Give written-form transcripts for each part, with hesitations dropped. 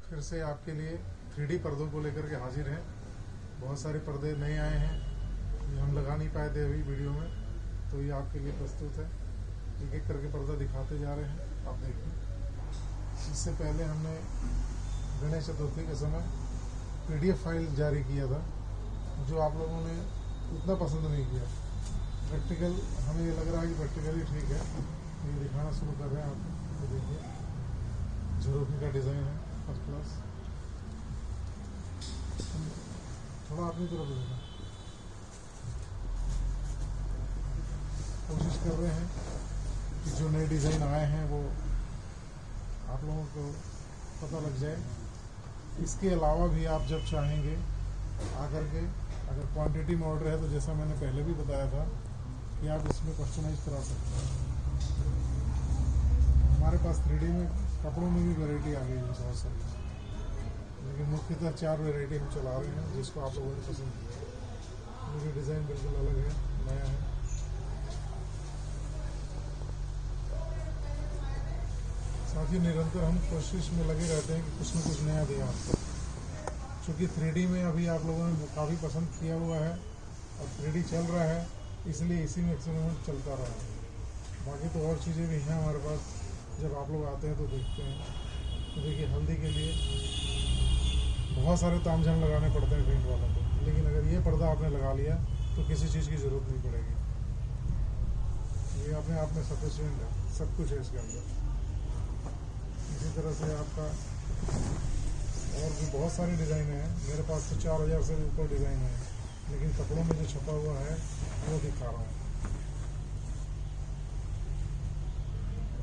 फिर से आपके लिए 3D पर्दों को लेकर के हाजिर हैं। बहुत सारे पर्दे नए आए हैं, ये हम लगा नहीं पाए थे अभी वीडियो में, तो ये आपके लिए प्रस्तुत है। एक एक करके पर्दा दिखाते जा रहे हैं, आप देखिए। इससे पहले हमने गणेश चतुर्थी के समय PDF फाइल जारी किया था, जो आप लोगों ने उतना पसंद नहीं किया। प्रैक्टिकल हमें ये लग रहा है कि प्रैक्टिकली ठीक है, तो ये दिखाना शुरू कर रहे हैं आपको। तो देखिए, झरोखे का डिज़ाइन है फर्स्ट क्लास। थोड़ा अपनी तरफ देखना कोशिश कर रहे हैं कि जो नए डिज़ाइन आए हैं वो आप लोगों को पता लग जाए। इसके अलावा भी आप जब चाहेंगे आकर के, अगर क्वांटिटी में ऑर्डर है तो जैसा मैंने पहले भी बताया था कि आप इसमें कस्टमाइज करा सकते हैं। हमारे पास 3D में कपड़ों में भी वैरायटी आ गई है बहुत सारी, लेकिन मुख्यतः 4 वैरायटी हम चला रहे हैं जिसको आप लोगों ने पसंद किया। मुझे डिज़ाइन बिल्कुल अलग है, नया है। साथ ही निरंतर हम कोशिश में लगे रहते हैं कि कुछ न कुछ नया दें आपको, क्योंकि 3D में अभी आप लोगों ने काफ़ी पसंद किया हुआ है और 3D चल रहा है, इसलिए इसी में एक्सपेरिमेंट चलता रहा है। बाकी तो और चीज़ें भी हैं हमारे पास, जब आप लोग आते हैं तो देखते हैं। तो देखिए, हल्दी के लिए बहुत सारे तामझाम लगाने पड़ते हैं पेंट वालों को, लेकिन अगर ये पर्दा आपने लगा लिया तो किसी चीज़ की ज़रूरत नहीं पड़ेगी। ये अपने आप में सफिशिएंट है, सब कुछ है इसके अंदर। इसी तरह से आपका और भी बहुत सारे डिज़ाइन हैं। मेरे पास तो 4000 से ऊपर डिज़ाइन है, लेकिन कपड़ों में जो छपा हुआ है वो दिखा रहा हूँ।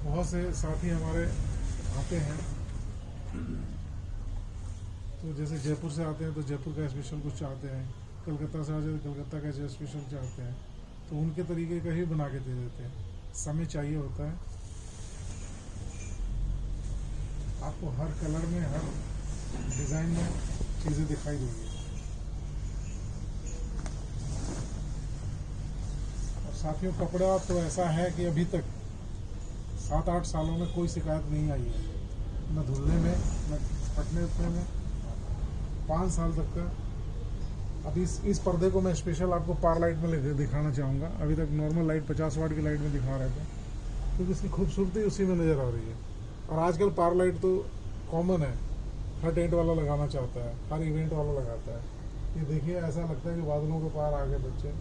बहुत से साथी हमारे आते हैं, तो जैसे जयपुर से आते हैं तो जयपुर का स्पेशल कुछ चाहते हैं, कलकत्ता से आ जाए तो कलकत्ता का जो स्पेशल चाहते हैं, तो उनके तरीके का ही बना के दे देते हैं। समय चाहिए होता है आपको, हर कलर में, हर डिज़ाइन में चीज़ें दिखाई देंगी। और साथियों, कपड़ा तो ऐसा है कि अभी तक 7-8 सालों में कोई शिकायत नहीं आई है, न धुलने में, न फटने उठने में। 5 साल तक का। अभी इस पर्दे को मैं स्पेशल आपको पार लाइट में दिखाना चाहूँगा। अभी तक नॉर्मल लाइट 50 वाट की लाइट में दिखा रहे थे, क्योंकि इसकी खूबसूरती उसी में नज़र आ रही है। और आजकल पार लाइट तो कॉमन है, हर टेंट वाला लगाना चाहता है, हर इवेंट वाला लगाता है। ये देखिए, ऐसा लगता है कि बादलों के पार आ गए बच्चे।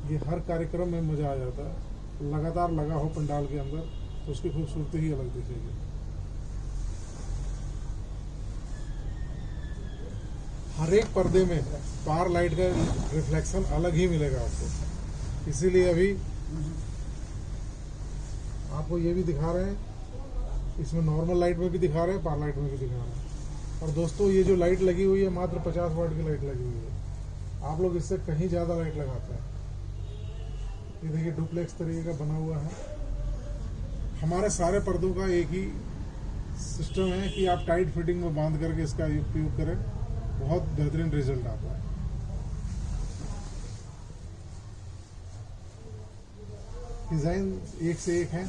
ये हर कार्यक्रम में मज़ा आ जाता है। लगातार लगा हो पंडाल के अंदर तो उसकी खूबसूरती ही अलग दिखेगी। हर एक पर्दे में पार लाइट का रिफ्लेक्शन अलग ही मिलेगा आपको, इसीलिए अभी आपको ये भी दिखा रहे हैं, इसमें नॉर्मल लाइट में भी दिखा रहे हैं, पार लाइट में भी दिखा रहे हैं। और दोस्तों, ये जो लाइट लगी हुई है मात्र 50 वाट की लाइट लगी हुई है। आप लोग इससे कहीं ज़्यादा लाइट लगाते हैं। ये देखिए, डुप्लेक्स तरीके का बना हुआ है। हमारे सारे पर्दों का एक ही सिस्टम है कि आप टाइट फिटिंग में बांध करके इसका उपयोग करें, बहुत बेहतरीन रिजल्ट आता है। डिज़ाइन एक से एक है,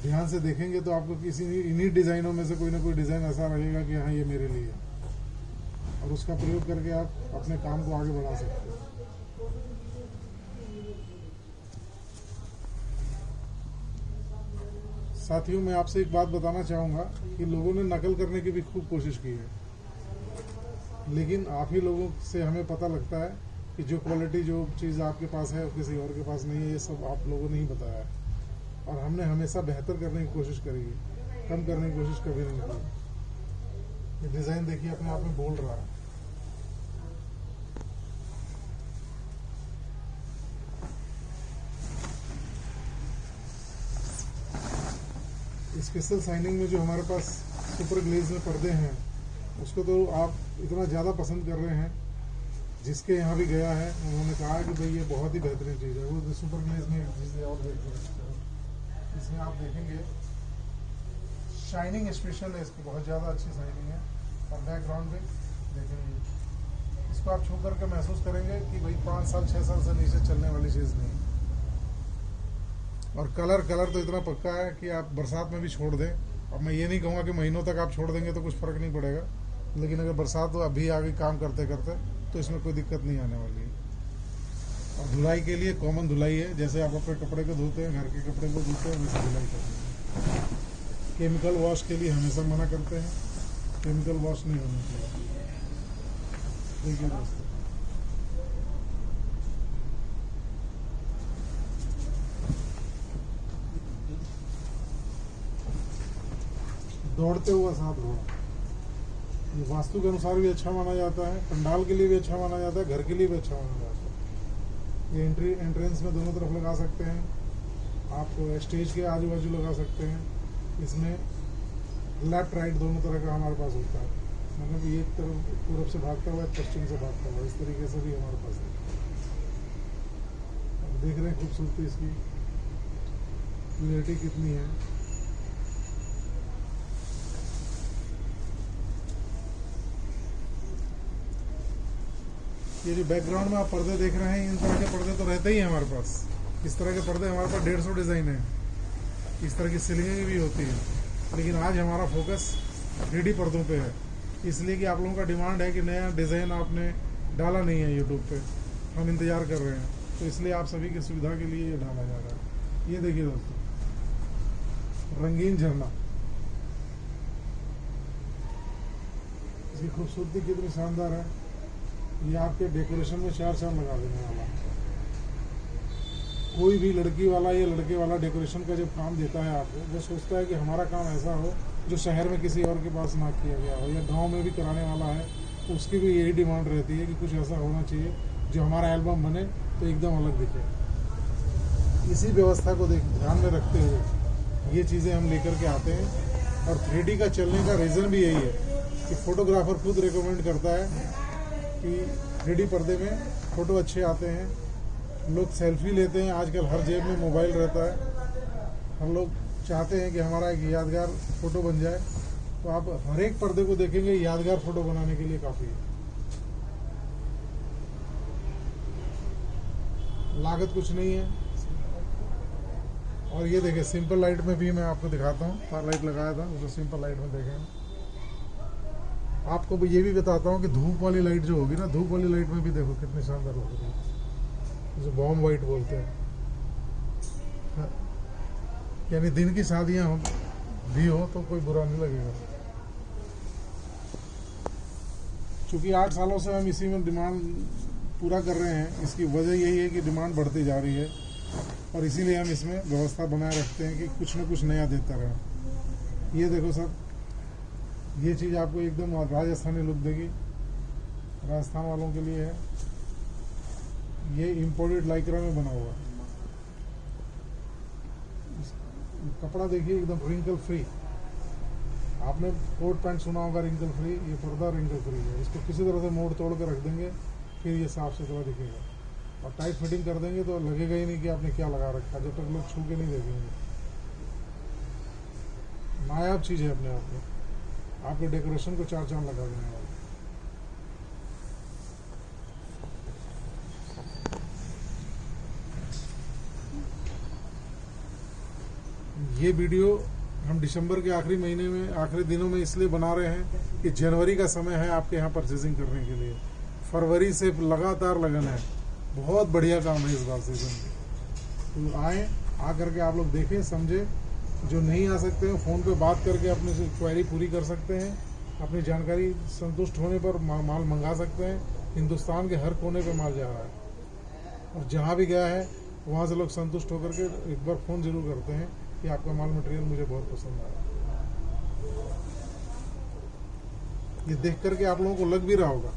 ध्यान से देखेंगे तो आपको इन्हीं डिज़ाइनों में से कोई ना कोई डिज़ाइन ऐसा रहेगा कि हाँ, ये मेरे लिए है, और उसका प्रयोग करके आप अपने काम को आगे बढ़ा सकते हैं। साथियों, मैं आपसे एक बात बताना चाहूँगा कि लोगों ने नकल करने की भी खूब कोशिश की है, लेकिन आप ही लोगों से हमें पता लगता है कि जो क्वालिटी, जो चीज़ आपके पास है वो किसी और के पास नहीं है। ये सब आप लोगों ने ही बताया है, और हमने हमेशा बेहतर करने की कोशिश करी है, कम करने की कोशिश कभी नहीं की। ये डिज़ाइन देखिए, अपने आप में बोल रहा है। स्पेशल साइनिंग में जो हमारे पास सुपर ग्लेज में पर्दे हैं, उसको तो आप इतना ज़्यादा पसंद कर रहे हैं, जिसके यहाँ भी गया है उन्होंने कहा कि भाई ये बहुत ही बेहतरीन चीज़ है। वो सुपर ग्लेज में एक चीज़ और देखिए, इसमें आप देखेंगे शाइनिंग स्पेशल है, इसकी बहुत ज़्यादा अच्छी शाइनिंग है। और बैकग्राउंड पे देखेंगे, इसको आप छू करके महसूस करेंगे कि भाई 5 साल 6 साल से नीचे चलने वाली चीज़ नहीं। और कलर तो इतना पक्का है कि आप बरसात में भी छोड़ दें अब मैं ये नहीं कहूँगा कि महीनों तक आप छोड़ देंगे तो कुछ फ़र्क नहीं पड़ेगा, लेकिन अगर बरसात तो अभी आगे काम करते करते तो इसमें कोई दिक्कत नहीं आने वाली है। और धुलाई के लिए कॉमन धुलाई है, जैसे आप अपने कपड़े को धोते हैं, घर के कपड़े को धोते हैं, वैसे धुलाई करनी है। केमिकल वॉश के लिए हमेशा मना करते हैं, केमिकल वॉश नहीं होना चाहिए। ठीक है दोस्तों, दौड़ते हुआ साथ घोड़ा, ये वास्तु के अनुसार भी अच्छा माना जाता है, पंडाल के लिए भी अच्छा माना जाता है, घर के लिए भी अच्छा माना जाता है। ये एंट्रेंस में दोनों तरफ लगा सकते हैं, आप स्टेज के आजू बाजू लगा सकते हैं। इसमें लेफ्ट राइट दोनों तरह का हमारे पास होता है, मतलब ये तरफ पूरब से भागता हुआ, पश्चिम से भागता हुआ, इस तरीके से भी हमारे पास है। अब देख रहे हैं खूबसूरती इसकी, क्लियरिटी कितनी है। ये जो बैकग्राउंड में आप पर्दे देख रहे हैं, इन तरह के पर्दे तो रहते ही हैं हमारे पास। इस तरह के पर्दे हमारे पास 150 डिज़ाइन है, इस तरह की सीलिंगें भी होती हैं, लेकिन आज हमारा फोकस 3D पर्दों पे है, इसलिए कि आप लोगों का डिमांड है कि नया डिज़ाइन आपने डाला नहीं है यूट्यूब पे, हम इंतज़ार कर रहे हैं, तो इसलिए आप सभी की सुविधा के लिए ये डाला जा रहा है। ये देखिए दोस्तों, रंगीन झरना, इसकी खूबसूरती कितनी शानदार है। ये आपके डेकोरेशन में चार चांद लगा देने वाला। कोई भी लड़की वाला या लड़के वाला डेकोरेशन का जब काम देता है आपको, वो सोचता है कि हमारा काम ऐसा हो जो शहर में किसी और के पास ना किया गया हो, या गांव में भी कराने वाला है तो उसकी भी यही डिमांड रहती है कि कुछ ऐसा होना चाहिए जो हमारा एल्बम बने तो एकदम अलग दिखे। इसी व्यवस्था को ध्यान में रखते हुए ये चीज़ें हम लेकर के आते हैं। और 3D का चलने का रीज़न भी यही है कि फोटोग्राफर खुद रिकमेंड करता है कि 3D पर्दे में फ़ोटो अच्छे आते हैं। लोग सेल्फी लेते हैं, आजकल हर जेब में मोबाइल रहता है। हम लोग चाहते हैं कि हमारा एक यादगार फ़ोटो बन जाए, तो आप हर एक पर्दे को देखेंगे यादगार फ़ोटो बनाने के लिए काफ़ी है। लागत कुछ नहीं है। और ये देखिए, सिंपल लाइट में भी मैं आपको दिखाता हूँ, लाइट लगाया था उसको सिंपल लाइट में देखें। आपको ये भी बताता हूँ कि धूप वाली लाइट जो होगी ना, धूप वाली लाइट में भी देखो कितनी शानदार लग रही है, जो बॉम्ब वाइट बोलते हैं। यानी दिन की शादियाँ भी हो तो कोई बुरा नहीं लगेगा। चूँकि 8 सालों से हम इसी में डिमांड पूरा कर रहे हैं, इसकी वजह यही है कि डिमांड बढ़ती जा रही है, और इसीलिए हम इसमें व्यवस्था बनाए रखते हैं कि कुछ न कुछ नया देता रहे। ये देखो सर, ये चीज़ आपको एकदम राजस्थानी लुक देगी, राजस्थान वालों के लिए है। ये इम्पोर्टेड लाइक्रा में बना हुआ है। कपड़ा देखिए एकदम रिंकल फ्री। आपने कोट पैंट सुना होगा रिंकल फ्री, ये पर्दा रिंकल फ्री है। इसको किसी तरह से मोड़ तोड़ के रख देंगे, फिर ये साफ सुथरा दिखेगा। और टाइट फिटिंग कर देंगे तो लगेगा ही नहीं कि आपने क्या लगा रखा, जब तक लोग छू के नहीं देखेंगे। नायाब चीज़ है अपने आप में, आपके डेकोरेशन को चार चांद लगा देने वाला। ये वीडियो हम दिसंबर के आखिरी महीने में, आखिरी दिनों में इसलिए बना रहे हैं कि जनवरी का समय है आपके यहाँ परचेजिंग करने के लिए। फरवरी से लगातार लगन है, बहुत बढ़िया काम है इस बार सीजन। तो आए, आ करके आप लोग देखें, समझें। जो नहीं आ सकते हैं फ़ोन पे बात करके अपने से क्वेरी पूरी कर सकते हैं। अपनी जानकारी संतुष्ट होने पर माल मंगा सकते हैं। हिंदुस्तान के हर कोने पे माल जा रहा है, और जहाँ भी गया है वहाँ से लोग संतुष्ट होकर के एक बार फ़ोन जरूर करते हैं कि आपका माल मटेरियल मुझे बहुत पसंद आया। ये देख करके आप लोगों को लग भी रहा होगा।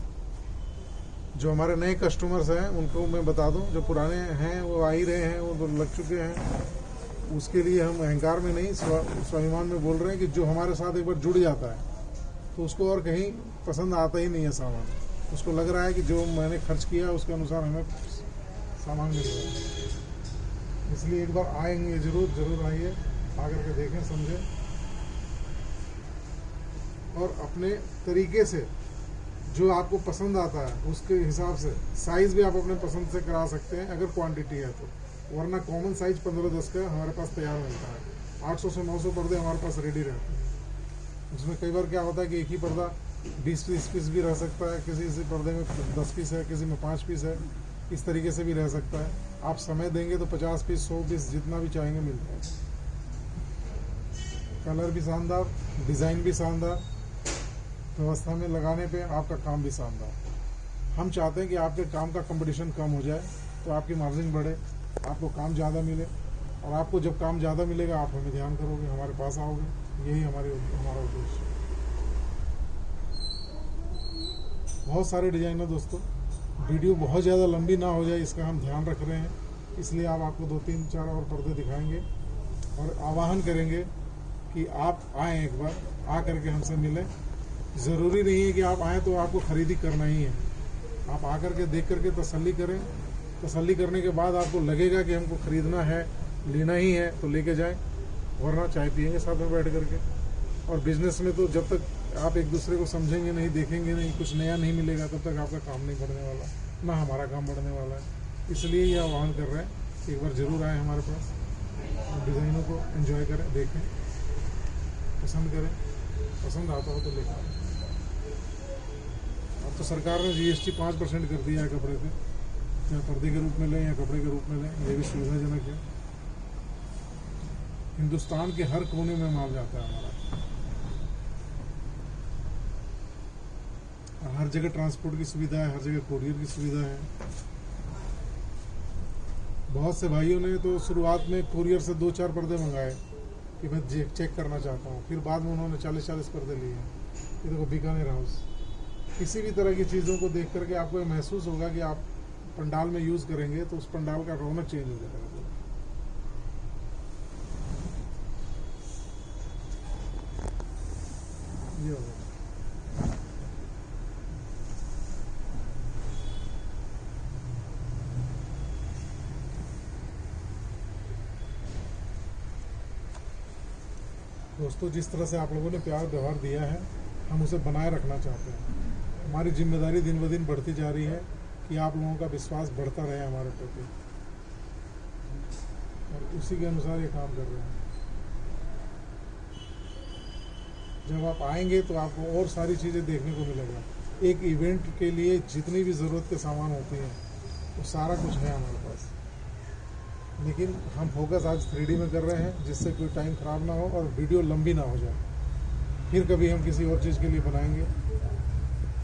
जो हमारे नए कस्टमर्स हैं उनको मैं बता दूं, जो पुराने हैं वो आ ही रहे हैं, वो लग चुके हैं। उसके लिए हम अहंकार में नहीं, स्वाभिमान में बोल रहे हैं कि जो हमारे साथ एक बार जुड़ जाता है तो उसको और कहीं पसंद आता ही नहीं है सामान। उसको लग रहा है कि जो मैंने खर्च किया उसके अनुसार हमें सामान मिल रहा है। इसलिए एक बार आएंगे, ज़रूर आइए, आकर के देखें, समझें, और अपने तरीके से जो आपको पसंद आता है उसके हिसाब से साइज़ भी आप अपने पसंद से करा सकते हैं, अगर क्वांटिटी है तो। वरना कॉमन साइज़ 15-10 का हमारे पास तैयार मिलता है। 800 से 900 पर्दे हमारे पास रेडी रहते हैं। उसमें कई बार क्या होता है कि एक ही पर्दा 20-30 पीस भी रह सकता है, किसी पर्दे में 10 पीस है, किसी में 5 पीस है, इस तरीके से भी रह सकता है। आप समय देंगे तो 50 पीस 100 पीस जितना भी चाहेंगे मिल जाएगा। कलर भी शानदार, डिज़ाइन भी शानदार, व्यवस्था में लगाने पे आपका काम भी शानदार। हम चाहते हैं कि आपके काम का कंपटीशन कम हो जाए, तो आपकी मार्जिन बढ़े, आपको काम ज़्यादा मिले, और आपको जब काम ज़्यादा मिलेगा आप हमें ध्यान करोगे, हमारे पास आओगे। यही हमारा उद्देश्य है। बहुत सारे डिज़ाइन है दोस्तों, वीडियो बहुत ज़्यादा लंबी ना हो जाए इसका हम ध्यान रख रहे हैं, इसलिए आप आपको 2-3-4 और पर्दे दिखाएंगे और आह्वान करेंगे कि आप आएँ, एक बार आ करके हमसे मिलें। ज़रूरी नहीं है कि आप आएँ तो आपको ख़रीदी करना ही है, आप आकर के देख करके तसल्ली करें। तसल्ली करने के बाद आपको लगेगा कि हमको ख़रीदना है, लेना ही है, तो लेके जाएं, वरना चाय पियेंगे साथ में बैठ करके। और बिज़नेस में तो जब तक आप एक दूसरे को समझेंगे नहीं, देखेंगे नहीं, कुछ नया नहीं मिलेगा, तब तक आपका काम नहीं बढ़ने वाला, ना हमारा काम बढ़ने वाला है। इसलिए ये आह्वान कर रहे हैं कि एक बार ज़रूर आएँ हमारे पास और डिज़ाइनों को एंजॉय करें, देखें, पसंद करें, पसंद आता हो तो लेकर आएँ। अब तो सरकार ने GST 5% कर दिया है कपड़े पे, या पर्दे के रूप में लें या कपड़े के रूप में लें, ये भी सुविधाजनक है। हिंदुस्तान के हर कोने में माल जाता है हमारा, और हर जगह ट्रांसपोर्ट की सुविधा है, हर जगह कोरियर की सुविधा है। बहुत से भाइयों ने तो शुरुआत में कोरियर से 2-4 पर्दे मंगाए कि मैं चेक करना चाहता हूँ, फिर बाद में उन्होंने 40-40 पर्दे लिए हैं। ये देखो बीकानेर हाउस। किसी भी तरह की चीज़ों को देख करके आपको महसूस होगा कि आप पंडाल में यूज़ करेंगे तो उस पंडाल का रौनक चेंज हो जाएगा। ये होगा। दोस्तों, जिस तरह से आप लोगों ने प्यार व्यवहार दिया है, हम उसे बनाए रखना चाहते हैं। हमारी जिम्मेदारी दिन ब दिन बढ़ती जा रही है कि आप लोगों का विश्वास बढ़ता रहे हमारे प्रति, और उसी के अनुसार ये काम कर रहे हैं। जब आप आएंगे तो आपको और सारी चीज़ें देखने को मिलेगा। एक इवेंट के लिए जितनी भी ज़रूरत के सामान होते हैं वो सारा कुछ है हमारे पास, लेकिन हम फोकस आज 3D में कर रहे हैं, जिससे कोई टाइम ख़राब ना हो और वीडियो लंबी ना हो जाए। फिर कभी हम किसी और चीज़ के लिए बनाएंगे।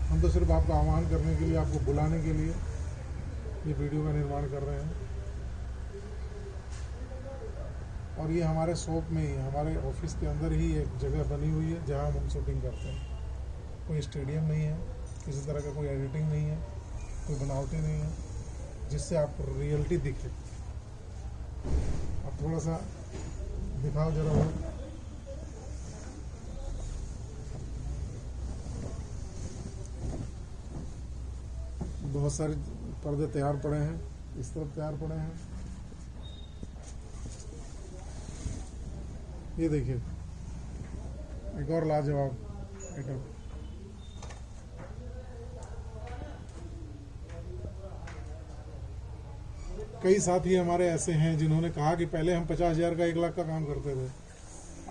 हम तो सिर्फ आपका आह्वान करने के लिए, आपको बुलाने के लिए ये वीडियो का निर्माण कर रहे हैं। और ये हमारे शॉप में ही, हमारे ऑफिस के अंदर ही एक जगह बनी हुई है जहाँ हम शूटिंग करते हैं। कोई स्टेडियम नहीं है, किसी तरह का कोई एडिटिंग नहीं है, कोई बनावटी नहीं है, जिससे आपको रियलिटी दिखे। अब थोड़ा सा दिखाओ जरा वो। बहुत सारे पर्दे तैयार पड़े हैं, इस तरफ तैयार पड़े हैं। ये देखिए, एक और लाजवाब आइटम। कई साथी हमारे ऐसे हैं जिन्होंने कहा कि पहले हम 50,000 का 1 लाख का काम करते थे,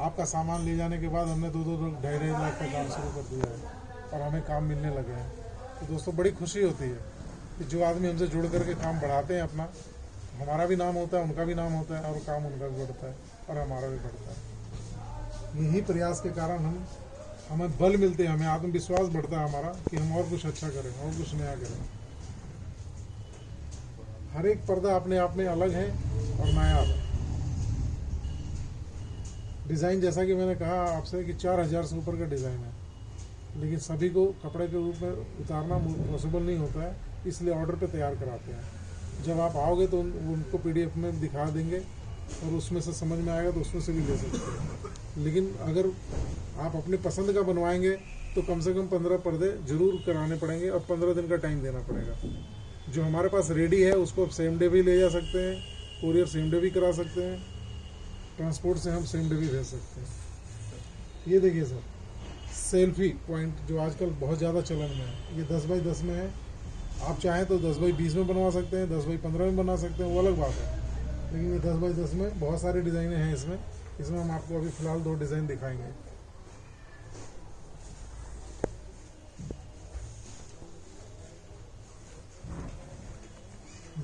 आपका सामान ले जाने के बाद हमने 2-2, 2.5 लाख का काम शुरू कर दिया है और हमें काम मिलने लगे हैं। तो दोस्तों, बड़ी खुशी होती है कि जो आदमी हमसे जुड़ करके काम बढ़ाते हैं अपना, हमारा भी नाम होता है, उनका भी नाम होता है, और काम उनका भी बढ़ता है और हमारा भी बढ़ता है। यही प्रयास के कारण हमें बल मिलते हैं, हमें आत्मविश्वास बढ़ता है हमारा कि हम और कुछ अच्छा करें और कुछ नया करें। हर एक पर्दा अपने आप में अलग है और नायाब है। डिज़ाइन, जैसा कि मैंने कहा आपसे कि 4,000 से ऊपर का डिज़ाइन है, लेकिन सभी को कपड़े के रूप में उतारना पॉसिबल नहीं होता है, इसलिए ऑर्डर पे तैयार कराते हैं। जब आप आओगे तो उनको PDF में दिखा देंगे और उसमें से समझ में आएगा तो उसमें से भी ले सकते हैं। लेकिन अगर आप अपनी पसंद का बनवाएंगे तो कम से कम 15 पर्दे जरूर कराने पड़ेंगे और 15 दिन का टाइम देना पड़ेगा। जो हमारे पास रेडी है उसको आप सेम डे भी ले जा सकते हैं, कोरियर सेम डे भी करा सकते हैं, ट्रांसपोर्ट से हम सेम डे भी भेज सकते हैं। ये देखिए सर, सेल्फी पॉइंट जो आजकल बहुत ज़्यादा चलन में है, ये 10 बाई 10 में है। आप चाहें तो 10 बाई 20 में बनवा सकते हैं, 10 बाई 15 में बना सकते हैं, वो अलग बात है। लेकिन ये 10 बाई 10 में बहुत सारे डिज़ाइनें हैं इसमें, इसमें हम आपको अभी फिलहाल 2 डिज़ाइन दिखाएंगे।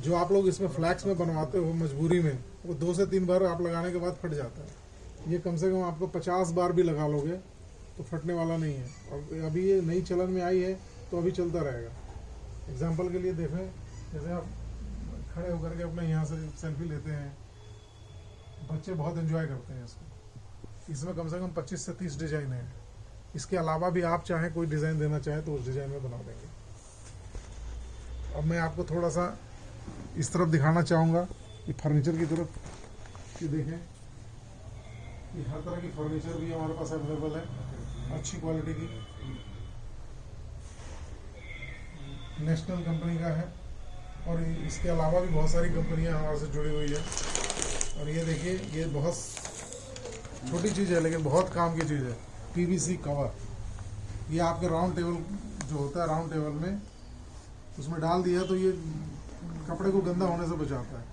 जो आप लोग इसमें फ्लैक्स में बनवाते हो मजबूरी में, वो 2 से 3 बार आप लगाने के बाद फट जाता है। ये कम से कम आपको 50 बार भी लगा लोगे तो फटने वाला नहीं है। और अभी ये नई चलन में आई है तो अभी चलता रहेगा। एग्जाम्पल के लिए देखें, जैसे आप खड़े होकर के अपने यहाँ से सेल्फी लेते हैं, बच्चे बहुत एंजॉय करते हैं इसको। इसमें कम से कम 25 से 30 डिज़ाइन है। इसके अलावा भी आप चाहें कोई डिज़ाइन देना चाहें तो उस डिज़ाइन में बना देंगे। अब मैं आपको थोड़ा सा इस तरफ दिखाना चाहूँगा कि फर्नीचर की तरफ, कि देखें कि हर तरह की फर्नीचर भी हमारे पास अवेलेबल है, अच्छी क्वालिटी की, नेशनल कंपनी का है। और इसके अलावा भी बहुत सारी कंपनियां हमारे से जुड़ी हुई है। और ये देखिए, ये बहुत छोटी चीज़ है लेकिन बहुत काम की चीज़ है, पीवीसी कवर। ये आपके राउंड टेबल जो होता है, राउंड टेबल में उसमें डाल दिया तो ये कपड़े को गंदा होने से बचाता है।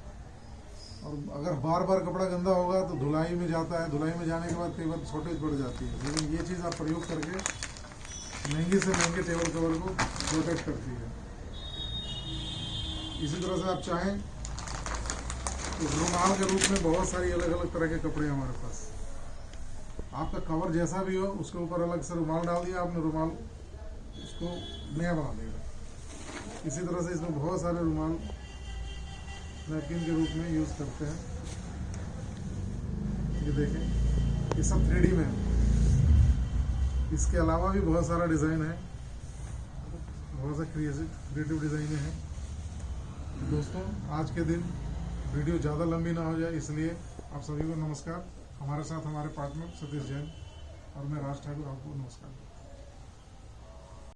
और अगर बार बार कपड़ा गंदा होगा तो धुलाई में जाता है, धुलाई में जाने के बाद कई बार शॉर्टेज बढ़ जाती है। लेकिन ये चीज़ आप प्रयोग करके महंगे से महंगे टेबल कवर को प्रोटेक्ट करती है। इसी तरह से आप चाहें तो रुमाल के रूप में बहुत सारी अलग अलग तरह के कपड़े हमारे पास। आपका कवर जैसा भी हो उसके ऊपर अलग से रुमाल डाल दिया आपने, रुमाल उसको नया बना देगा। इसी तरह से इसमें बहुत सारे रुमाल नैपकिन के रूप में यूज़ करते हैं। ये देखें, ये सब 3D में है। इसके अलावा भी बहुत सारा डिज़ाइन है, बहुत सा क्रिएटिव डिज़ाइनें हैं। दोस्तों, आज के दिन वीडियो ज़्यादा लंबी ना हो जाए इसलिए आप सभी को नमस्कार। हमारे साथ हमारे पार्टनर सतीश जैन और मैं राज ठाकुर, आपको नमस्कार।